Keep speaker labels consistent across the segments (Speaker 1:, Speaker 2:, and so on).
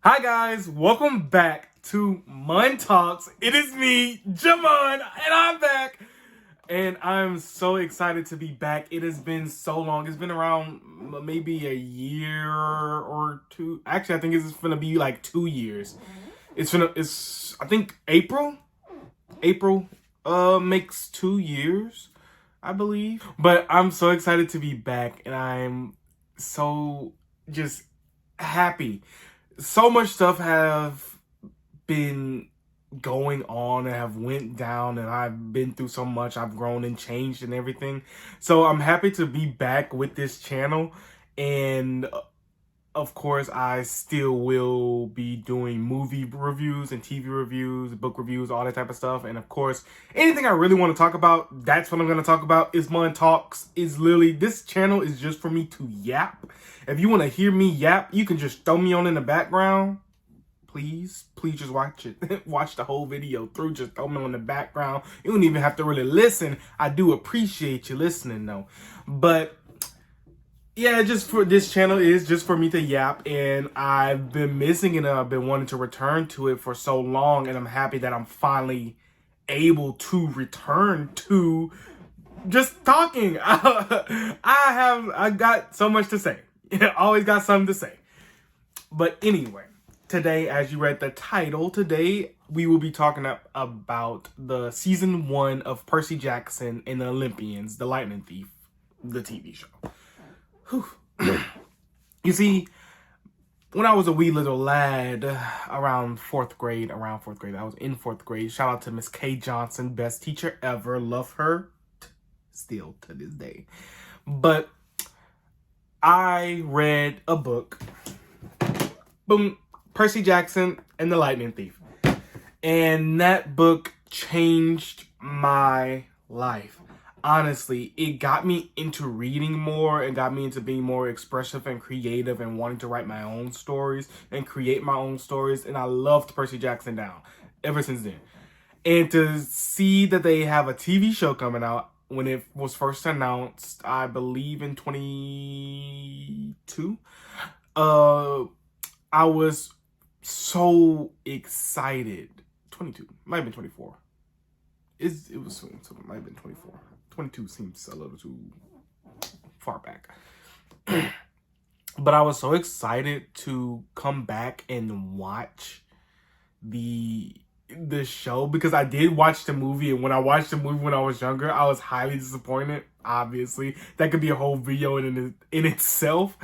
Speaker 1: Hi guys, welcome back to Mun Talks. It is me, Jamon, and I'm back. And I'm so excited to be back. It has been so long. It's been around maybe a year or two. Actually, I think it's gonna be like 2 years. It's I think April makes 2 years, I believe. But I'm so excited to be back, and I'm so just happy. So much stuff have been going on and have went down, and I've been through so much. I've grown and changed and everything. So I'm happy to be back with this channel, and of course I still will be doing movie reviews and TV reviews, book reviews, all that type of stuff. And of course, anything I really want to talk about, that's what I'm going to talk about. Is Mun Talks. Is literally, this channel is just for me to yap. If you want to hear me yap, you can just throw me on in the background. Please just watch it. Watch the whole video through. Just throw me on the background. You don't even have to really listen. I do appreciate you listening though. But yeah, just for this channel is just for me to yap, and I've been missing it. I've been wanting to return to it for so long, and I'm happy that I'm finally able to return to just talking. I got so much to say. Always got something to say. But anyway, today, as you read the title, today we will be talking about the season 1 of Percy Jackson and the Olympians, the Lightning Thief, the TV show. You see, when I was a wee little lad, around 4th grade, I was in 4th grade. Shout out to Miss K. Johnson, best teacher ever. Love her still to this day. But I read a book. Boom. Percy Jackson and the Lightning Thief. And that book changed my life. Honestly, it got me into reading more. It got me into being more expressive and creative and wanting to write my own stories and create my own stories. And I loved Percy Jackson down ever since then. And to see that they have a TV show coming out, when it was first announced, I believe in 22, I was so excited. 22, might have been 24. It was soon, so it might have been 24. 22 seems a little too far back. But I was so excited to come back and watch the show, because I did watch the movie, and when I watched the movie when I was younger, I was highly disappointed. Obviously, that could be a whole video in itself,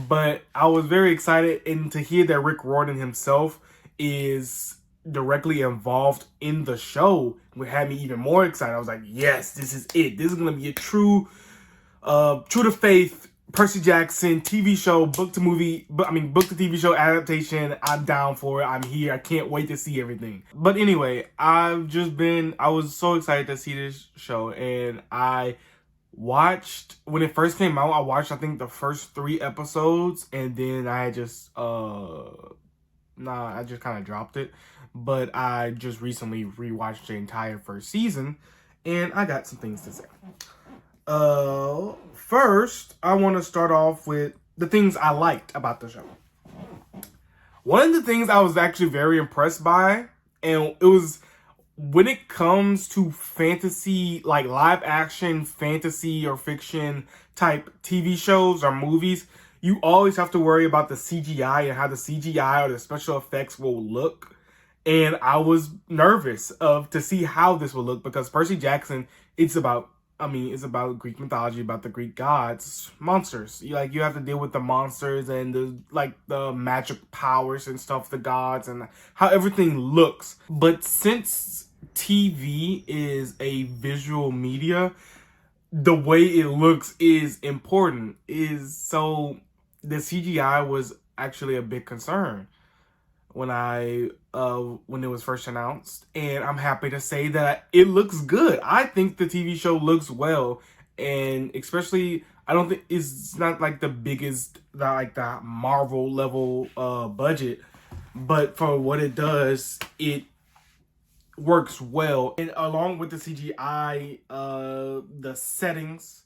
Speaker 1: but I was very excited, and to hear that Rick Riordan himself is directly involved in the show, what had me even more excited. I was like, yes, this is it. This is gonna be a true to faith Percy Jackson TV show, book to TV show adaptation. I'm down for it. I'm here. I can't wait to see everything. But anyway, I was so excited to see this show, and I watched, when it first came out, I watched, I think, the first 3 episodes, and then I just, I just kind of dropped it. But I just recently rewatched the entire first season, and I got some things to say. First, I want to start off with the things I liked about the show. One of the things I was actually very impressed by, and it was when it comes to fantasy, like live action fantasy or fiction type TV shows or movies, you always have to worry about the CGI and how the CGI or the special effects will look. And I was nervous to see how this will look, because Percy Jackson, it's about Greek mythology, about the Greek gods, monsters. You have to deal with the monsters and the magic powers and stuff, the gods, and how everything looks. But since TV is a visual media, the way it looks is important. So the CGI was actually a big concern when it was first announced, and I'm happy to say that it looks good. I think the TV show looks well, and especially, I don't think it's not like the biggest, like the Marvel level budget, but for what it does, it works well. And along with the CGI, the settings,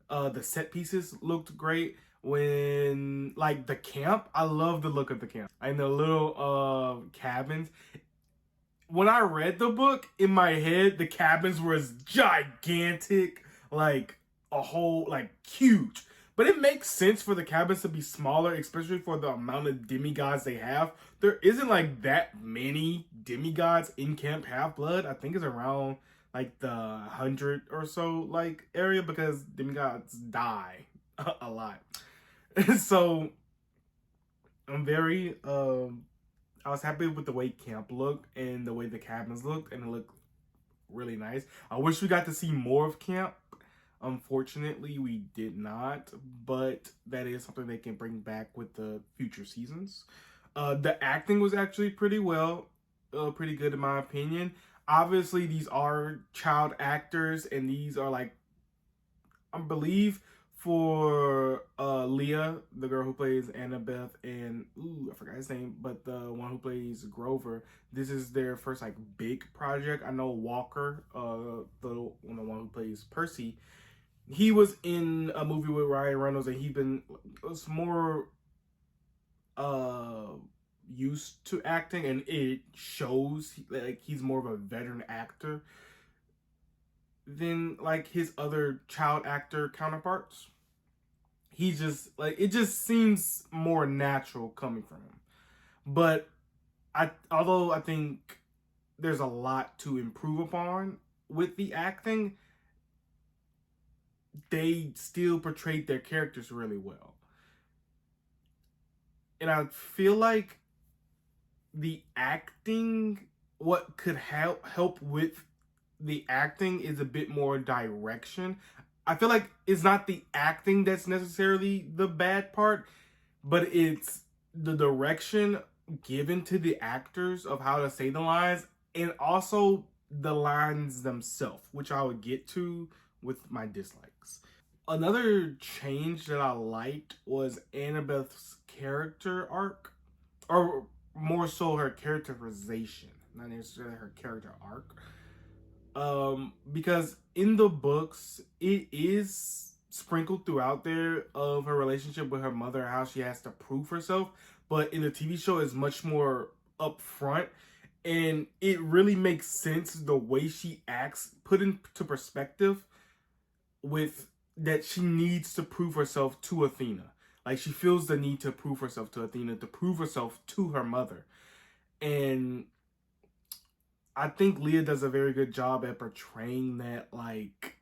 Speaker 1: the set pieces looked great. when like the camp. I love the look of the camp and the little cabins. When I read the book, in my head, the cabins was gigantic, like a whole, like huge. But it makes sense for the cabins to be smaller, especially for the amount of demigods they have. There isn't like that many demigods in Camp Half-Blood. I think it's around like the 100 or so like area because demigods die a lot. So I'm very I was happy with the way camp looked and the way the cabins looked, and it looked really nice. I wish we got to see more of camp. Unfortunately, we did not, but that is something they can bring back with the future seasons. The acting was actually pretty pretty good in my opinion. Obviously, these are child actors, and these are like, I believe, for Leah, the girl who plays Annabeth, and I forgot his name, but the one who plays Grover, this is their first like big project. I know Walker, the one who plays Percy, he was in a movie with Ryan Reynolds, and he's been more used to acting, and it shows like he's more of a veteran actor than like his other child actor counterparts. He just like, it just seems more natural coming from him. But although I think there's a lot to improve upon with the acting, they still portrayed their characters really well. And I feel like the acting, what could help with the acting is a bit more direction. I feel like it's not the acting that's necessarily the bad part, but it's the direction given to the actors of how to say the lines, and also the lines themselves, which I would get to with my dislikes. Another change that I liked was Annabeth's character arc, or more so her characterization, not necessarily her character arc. Because in the books, it is sprinkled throughout there of her relationship with her mother, how she has to prove herself. But in the TV show, it's much more upfront, and it really makes sense the way she acts, put into perspective with that she needs to prove herself to Athena. Like, she feels the need to prove herself to Athena, to prove herself to her mother. And I think Leah does a very good job at portraying that, like,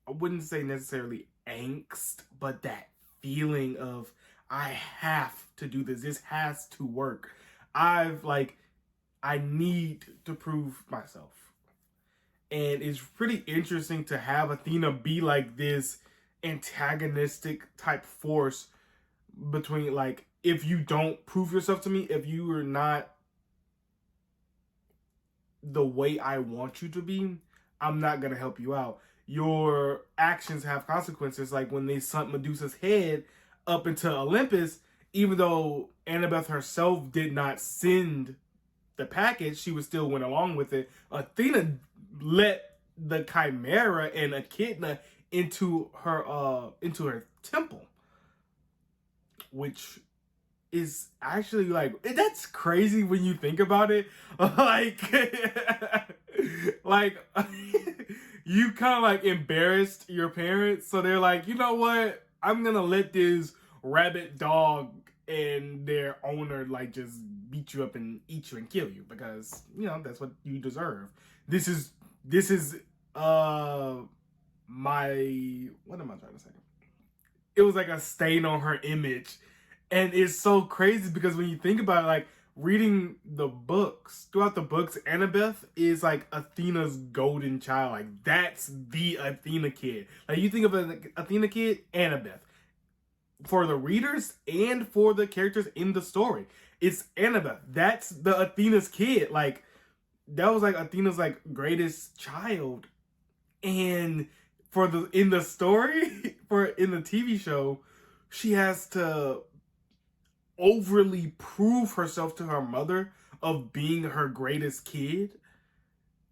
Speaker 1: I wouldn't say necessarily angst, but that feeling of, I have to do this. This has to work. I need to prove myself. And it's pretty interesting to have Athena be like this antagonistic type force between, like, if you don't prove yourself to me, if you are not the way I want you to be, I'm not going to help you out. Your actions have consequences, like when they sent Medusa's head up into Olympus. Even though Annabeth herself did not send the package, she was still went along with it. Athena let the Chimera and Echidna into her temple, which is actually, like, that's crazy when you think about it. Like, like you kind of like embarrassed your parents, so they're like, you know what? I'm gonna let this rabbit dog and their owner like just beat you up and eat you and kill you because, you know, that's what you deserve. This is my, what am I trying to say? It was like a stain on her image. And it's so crazy because when you think about it, like, reading the books, throughout the books, Annabeth is like Athena's golden child. Like, that's the Athena kid. Like, you think of an Athena kid, Annabeth. For the readers and for the characters in the story, it's Annabeth. That's the Athena's kid. Like, that was like Athena's like greatest child. And in the story, in the TV show, she has to overly prove herself to her mother of being her greatest kid.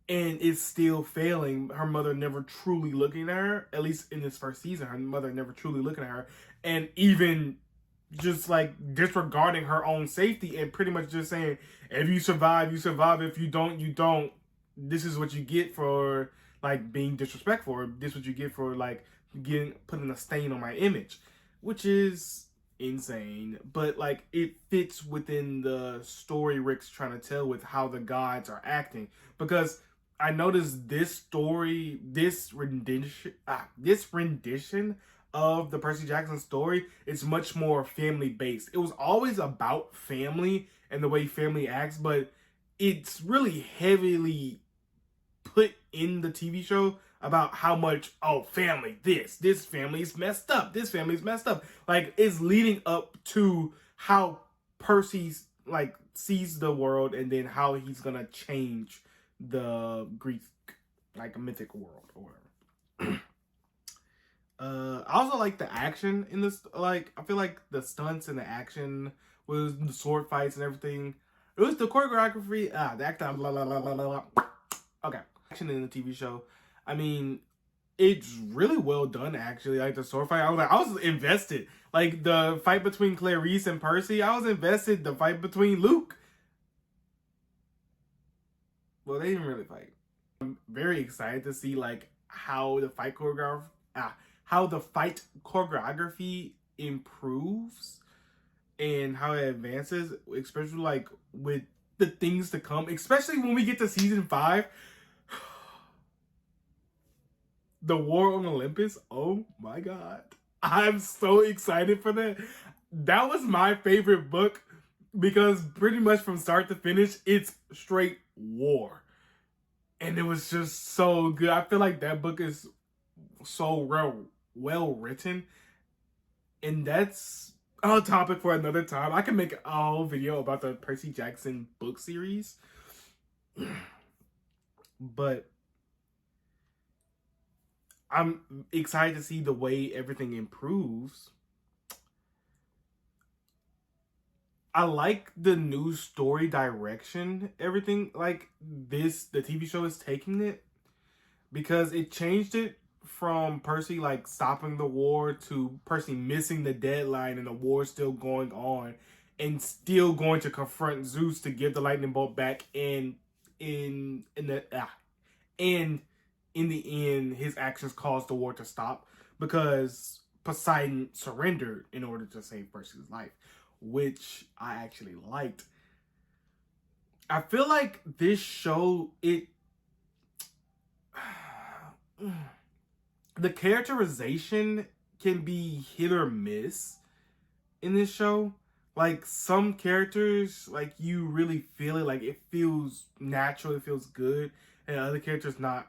Speaker 1: and it's still failing. Her mother never truly looking at her, at least in this first season, her mother never truly looking at her, and even just like disregarding her own safety and pretty much just saying, if you survive, you survive. If you don't, you don't. This is what you get for like being disrespectful, or this is what you get for like putting a stain on my image, which is insane. But like it fits within the story Rick's trying to tell with how the gods are acting, because I noticed this story, this rendition of the Percy Jackson story is much more family based. It was always about family and the way family acts, but it's really heavily put in the TV show about how much, oh, family, this family's messed up, this family's messed up. Like, it's leading up to how Percy's like sees the world, and then how he's gonna change the Greek, like, mythic world or whatever. I also like the action in this. Like, I feel like the stunts and the action with the sword fights and everything. It was the choreography, the acting, blah, blah, blah, blah, blah. Okay. Action in the TV show. I mean, it's really well done, actually. Like, the sword fight, I was invested. Like, the fight between Clarice and Percy, I was invested. The fight between Luke. Well, they didn't really fight. I'm very excited to see, like, how the fight choreography improves and how it advances, especially like with the things to come, especially when we get to season 5. The War on Olympus. Oh my god. I'm so excited for that. That was my favorite book because pretty much from start to finish, it's straight war. And it was just so good. I feel like that book is so well written. And that's a topic for another time. I can make a whole video about the Percy Jackson book series. But I'm excited to see the way everything improves. I like the new story direction, everything like this, the TV show is taking it, because it changed it from Percy like stopping the war to Percy missing the deadline and the war still going on and still going to confront Zeus to give the lightning bolt back, and in the end his actions caused the war to stop because Poseidon surrendered in order to save Percy's life, which I actually liked. I feel like this show, the characterization can be hit or miss in this show. Like, some characters, like, you really feel it, like, it feels natural, it feels good, and other characters not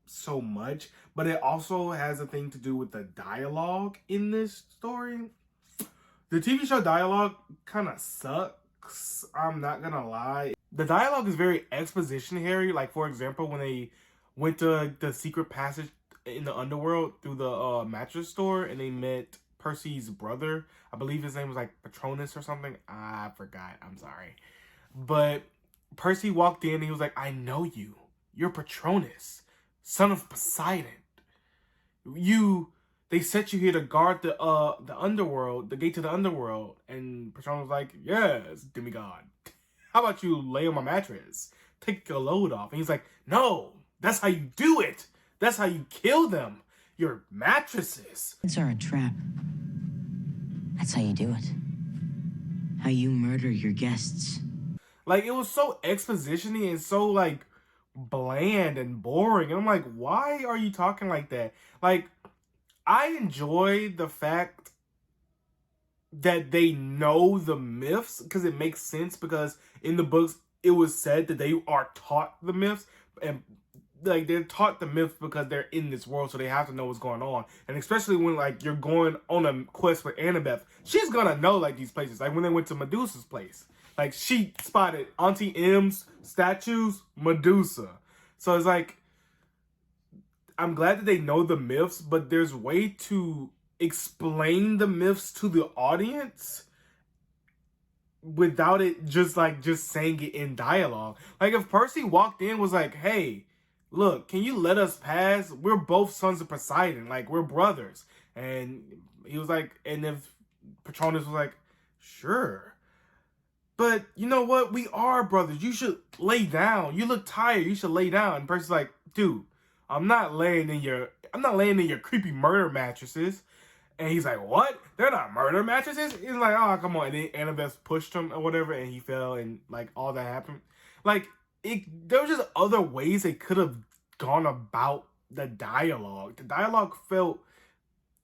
Speaker 1: so much. But it also has a thing to do with the dialogue in this story. The TV show dialogue kind of sucks, I'm not gonna lie. The dialogue is very expositionary. Like, for example, when they went to the secret passage in the underworld through the mattress store and they met Percy's brother. I believe his name was like Patronus or something. I forgot. I'm sorry. But Percy walked in and he was like, I know you. You're Patronus, son of Poseidon. They set you here to guard the underworld, the gate to the underworld. And Patronus was like, yes, demigod. How about you lay on my mattress? Take your load off. And he's like, no, that's how you do it. That's how you kill them. Your mattresses.
Speaker 2: It's a trap. That's how you do it. How you murder your guests.
Speaker 1: Like, it was so exposition-y and so, like, bland and boring. And I'm like, why are you talking like that? Like, I enjoy the fact that they know the myths, because it makes sense, because in the books, it was said that they are taught the myths, and like, they're taught the myths because they're in this world, so they have to know what's going on. And especially when, like, you're going on a quest with Annabeth, she's gonna know, like, these places. Like, when they went to Medusa's place, like, she spotted Auntie M's statues, Medusa. So it's like, I'm glad that they know the myths, but there's a way to explain the myths to the audience without it just saying it in dialogue. Like if Percy walked in was like, hey, look, can you let us pass? We're both sons of Poseidon. Like we're brothers. And he was like, and if Patronus was like, sure. But you know what? We are brothers. You should lay down. You look tired. You should lay down. And Percy's like, dude, I'm not laying in your creepy murder mattresses. And he's like, what? They're not murder mattresses? He's like, oh, come on. And then Annabeth pushed him or whatever, and he fell, and like all that happened. Like there was just other ways they could have gone about the dialogue. The dialogue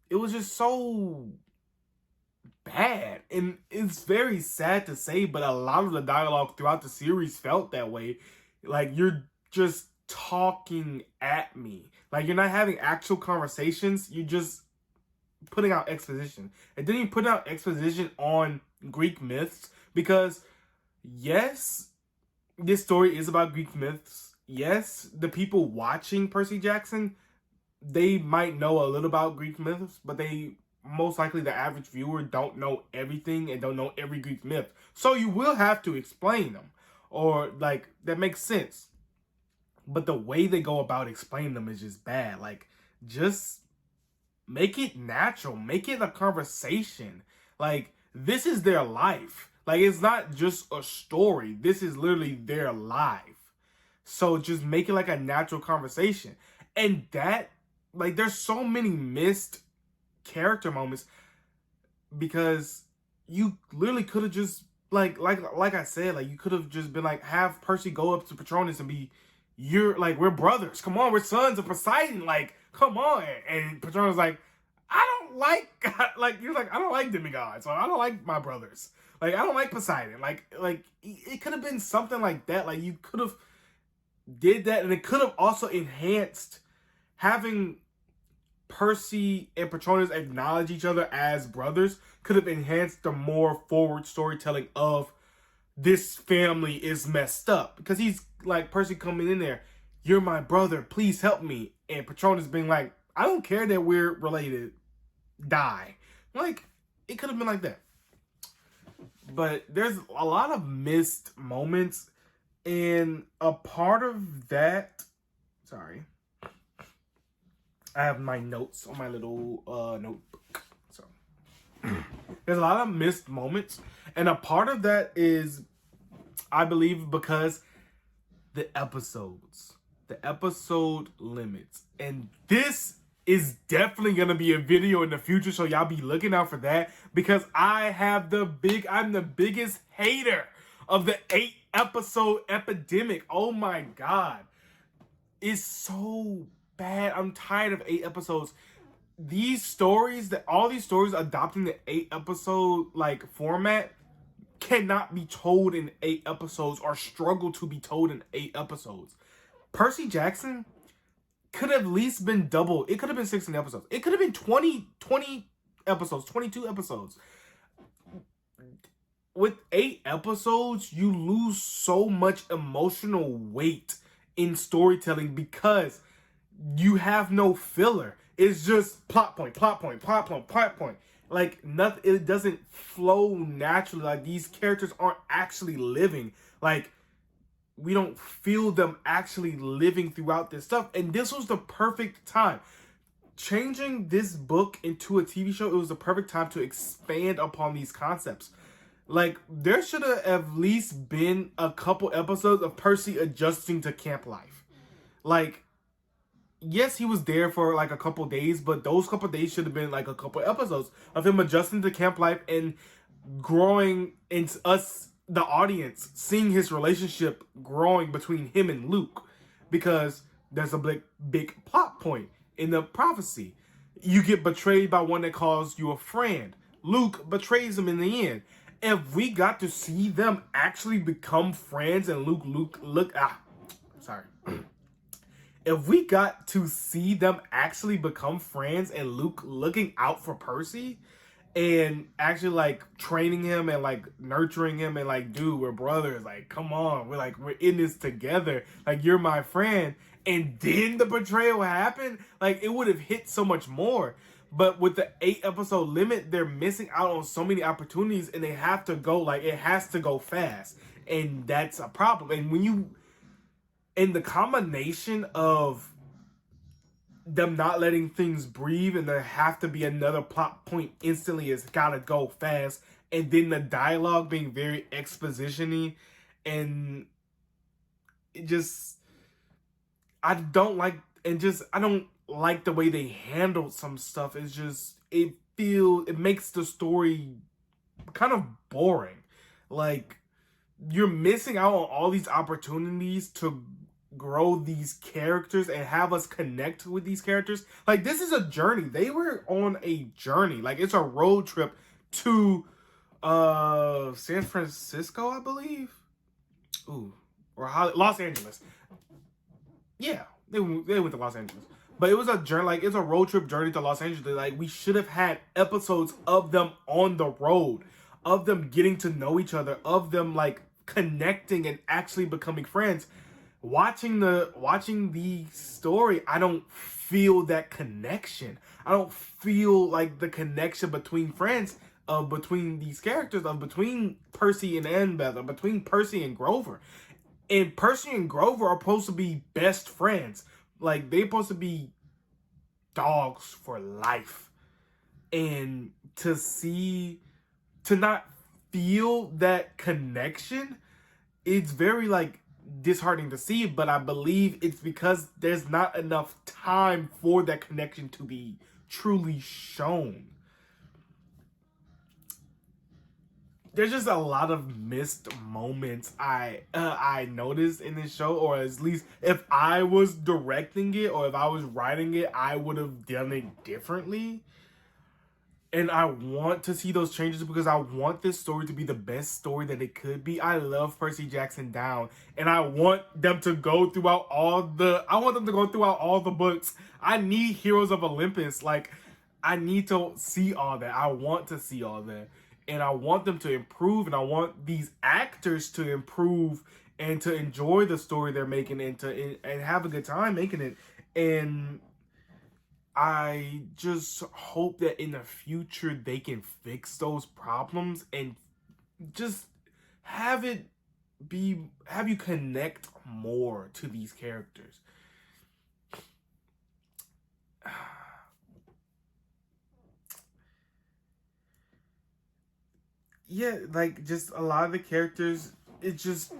Speaker 1: it was just so bad. And it's very sad to say, but a lot of the dialogue throughout the series felt that way. Like you're just talking at me. Like you're not having actual conversations. You just putting out exposition. And then you put out exposition on Greek myths because yes, this story is about Greek myths. Yes, the people watching Percy Jackson, they might know a little about Greek myths, but they most likely, the average viewer, don't know everything and don't know every Greek myth. So you will have to explain them, or like that makes sense. But the way they go about explaining them is just bad. Like just make it natural. Make it a conversation. Like, this is their life. Like, it's not just a story. This is literally their life. So just make it like a natural conversation. And that, like, there's so many missed character moments because you literally could have just, like I said, like, you could have just been like, have Percy go up to Patronus and be, we're brothers. Come on, we're sons of Poseidon. Like, come on. And Patronus like, I don't like God. Like, you're like, I don't like demigods. So I don't like my brothers. Like, I don't like Poseidon. Like it could have been something like that. Like, you could have did that, and it could have also enhanced having Percy and Patronus acknowledge each other as brothers could have enhanced the more forward storytelling of this family is messed up. Because he's like, Percy coming in there, you're my brother, please help me. And Patronus being like, I don't care that we're related, die. Like, it could have been like that. But there's a lot of missed moments, and a part of that, sorry, I have my notes on my little notebook. So there's a lot of missed moments, and a part of that is, I believe, because the episode limits. And this is definitely going to be a video in the future, so y'all be looking out for that, because I'm the biggest hater of the 8-episode epidemic. Oh my God. It's so bad. I'm tired of 8 episodes. All these stories adopting the 8-episode like format cannot be told in 8 episodes, or struggle to be told in 8 episodes. Percy Jackson could have at least been double. It could have been 16 episodes. It could have been 20 episodes, 22 episodes. With 8 episodes, you lose so much emotional weight in storytelling because you have no filler. It's just plot point, plot point, plot point, plot point. Like, nothing, it doesn't flow naturally. Like, these characters aren't actually living. Like, we don't feel them actually living throughout this stuff. And this was the perfect time. Changing this book into a TV show, it was the perfect time to expand upon these concepts. Like, there should have at least been a couple episodes of Percy adjusting to camp life. Like, yes, he was there for like a couple days, but those couple days should have been like a couple episodes of him adjusting to camp life and growing into us, the audience, seeing his relationship growing between him and Luke, because there's a big plot point in the prophecy. You get betrayed by one that calls you a friend. Luke betrays him in the end. If we got to see them actually become friends and if we got to see them actually become friends and Luke looking out for Percy and actually like training him and like nurturing him and like, dude, we're brothers, like, come on, we're in this together, like, you're my friend, and then the betrayal happened, like, it would have hit so much more. But with the 8 episode limit, they're missing out on so many opportunities, and they have to go, like, it has to go fast. And that's a problem. And when you, in the combination of them not letting things breathe, and there have to be another plot point instantly, it's gotta go fast, and then the dialogue being very exposition-y, and it just, I don't like, and just, I don't like the way they handled some stuff. It's just, it makes the story kind of boring. Like, you're missing out on all these opportunities to grow these characters and have us connect with these characters. Like, this is a journey. They were on a journey. Like, it's a road trip to San Francisco, I believe. Ooh, or Los Angeles. Yeah, they went to Los Angeles. But it was a journey, like, it's a road trip journey to Los Angeles. Like, we should have had episodes of them on the road, of them getting to know each other, of them, like, connecting and actually becoming friends. Watching the story, I don't feel that connection. I don't feel like the connection between friends, between these characters, between Percy and Annabeth, between Percy and Grover. And Percy and Grover are supposed to be best friends. Like, they're supposed to be dogs for life. And to not feel that connection, it's very, like, disheartening to see. But I believe it's because there's not enough time for that connection to be truly shown. There's just a lot of missed moments I noticed in this show, or at least if I was directing it or if I was writing it, I would have done it differently. And I want to see those changes because I want this story to be the best story that it could be. I love Percy Jackson Down, and I want them to go throughout all the books. I need Heroes of Olympus. Like, I need to see all that. I want to see all that. And I want them to improve, and I want these actors to improve and to enjoy the story they're making, and have a good time making it. And I just hope that in the future they can fix those problems and just have you connect more to these characters. Yeah, like, just a lot of the characters, it just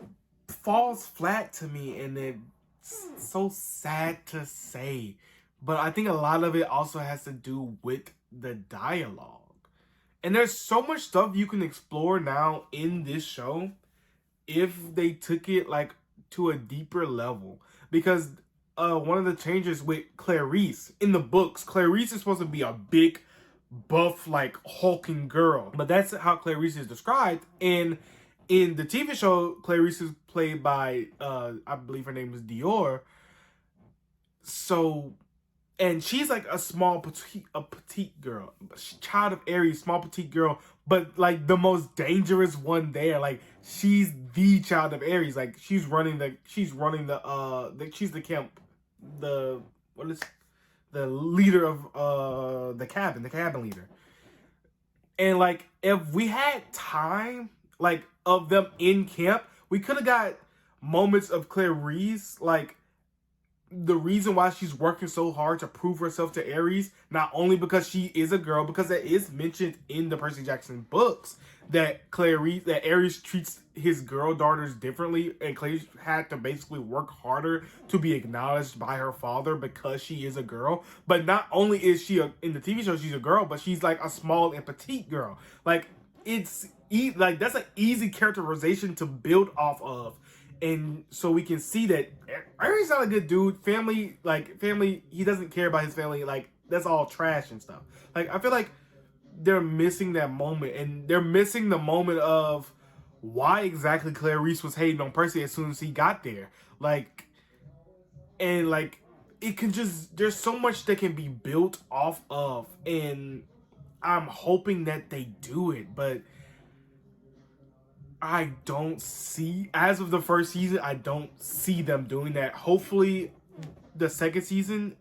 Speaker 1: falls flat to me, and it's so sad to say. But I think a lot of it also has to do with the dialogue. And there's so much stuff you can explore now in this show if they took it, like, to a deeper level. Because one of the changes with Clarice, in the books, Clarice is supposed to be a big, buff, like, hulking girl. But that's how Clarice is described. And in the TV show, Clarice is played by, I believe her name is Dior. So, and she's like a petite girl. Child of Aries, small petite girl. But, like, the most dangerous one there. Like, she's the child of Aries. Like, she's the camp, the leader of the cabin leader. And, like, if we had time, like, of them in camp, we could have got moments of Clarice, like, the reason why she's working so hard to prove herself to Aries, not only because she is a girl, because that is mentioned in the Percy Jackson books, that Aries treats his girl daughters differently, and Clarice had to basically work harder to be acknowledged by her father because she is a girl. But not only is she in the TV show, she's a girl, but she's like a small and petite girl. Like, that's an easy characterization to build off of. And so we can see that Aries not a good dude. Family, he doesn't care about his family. Like, that's all trash and stuff. Like, I feel like they're missing that moment. And they're missing the moment of why exactly Clarice was hating on Percy as soon as he got there. Like, and, like, it can just, there's so much that can be built off of. And I'm hoping that they do it. But I don't see, as of the first season, I don't see them doing that. Hopefully, the second season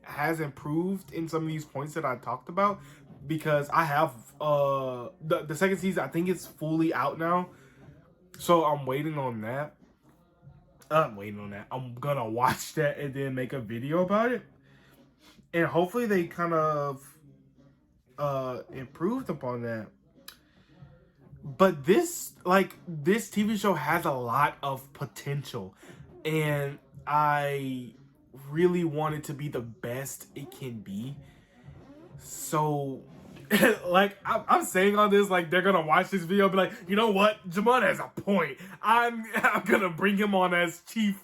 Speaker 1: has improved in some of these points that I talked about, because I have the second season, I think it's fully out now. So I'm waiting on that. I'm gonna watch that and then make a video about it. And hopefully they kind of improved upon that. But this TV show has a lot of potential, and I really want it to be the best it can be. So like I'm saying all this like they're gonna watch this video and be like, you know what, Jamon has a point. I'm gonna bring him on as chief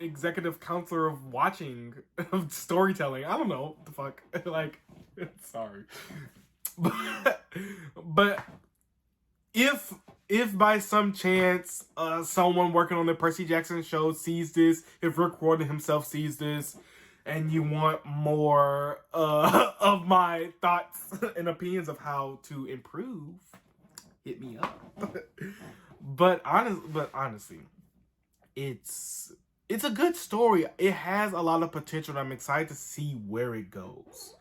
Speaker 1: executive counselor of watching, of storytelling. I don't know what the fuck. Like, sorry. But if by some chance someone working on the Percy Jackson show sees this, if Rick Riordan himself sees this, and you want more of my thoughts and opinions of how to improve, hit me up. But honestly, it's a good story. It has a lot of potential, and I'm excited to see where it goes.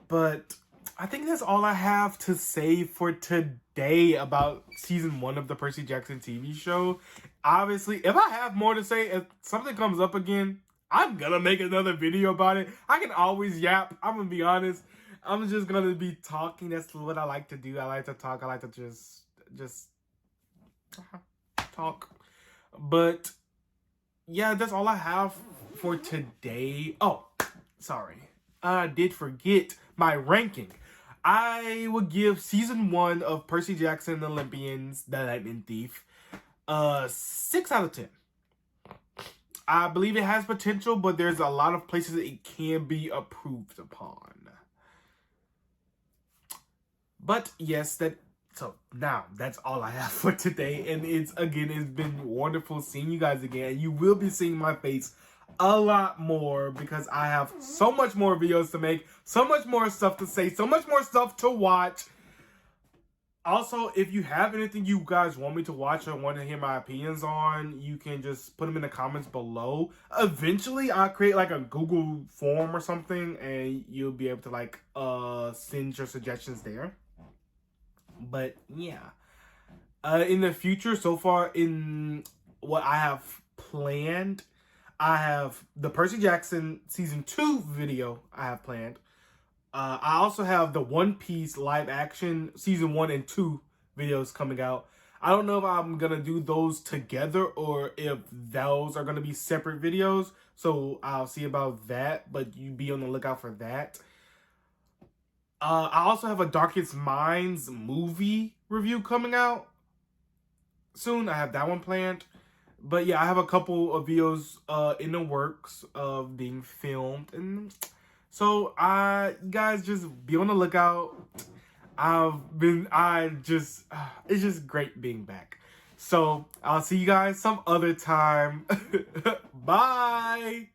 Speaker 1: But I think that's all I have to say for today about season 1 of the Percy Jackson TV show. Obviously, if I have more to say, if something comes up again, I'm gonna make another video about it. I can always yap. I'm gonna be honest. I'm just gonna be talking. That's what I like to do. I like to talk. I like to just talk. But yeah, that's all I have for today. Oh, sorry. I did forget my ranking. I would give season 1 of Percy Jackson and the Olympians, The Lightning Thief, 6 out of 10. I believe it has potential, but there's a lot of places that it can be improved upon. But yes, so now that's all I have for today. And it's been wonderful seeing you guys again. You will be seeing my face a lot more because I have so much more videos to make, so much more stuff to say, so much more stuff to watch. Also, if you have anything you guys want me to watch or want to hear my opinions on, you can just put them in the comments below. Eventually, I'll create like a Google form or something, and you'll be able to like send your suggestions there. But yeah, in the future, so far in what I have planned, I have the Percy Jackson season 2 video I have planned. I also have the One Piece live action season 1 and 2 videos coming out. I don't know if I'm going to do those together or if those are going to be separate videos. So I'll see about that, but you be on the lookout for that. I also have a Darkest Minds movie review coming out soon. I have that one planned. But yeah, I have a couple of videos in the works of being filmed, and so you guys just be on the lookout. It's just great being back. So I'll see you guys some other time. Bye.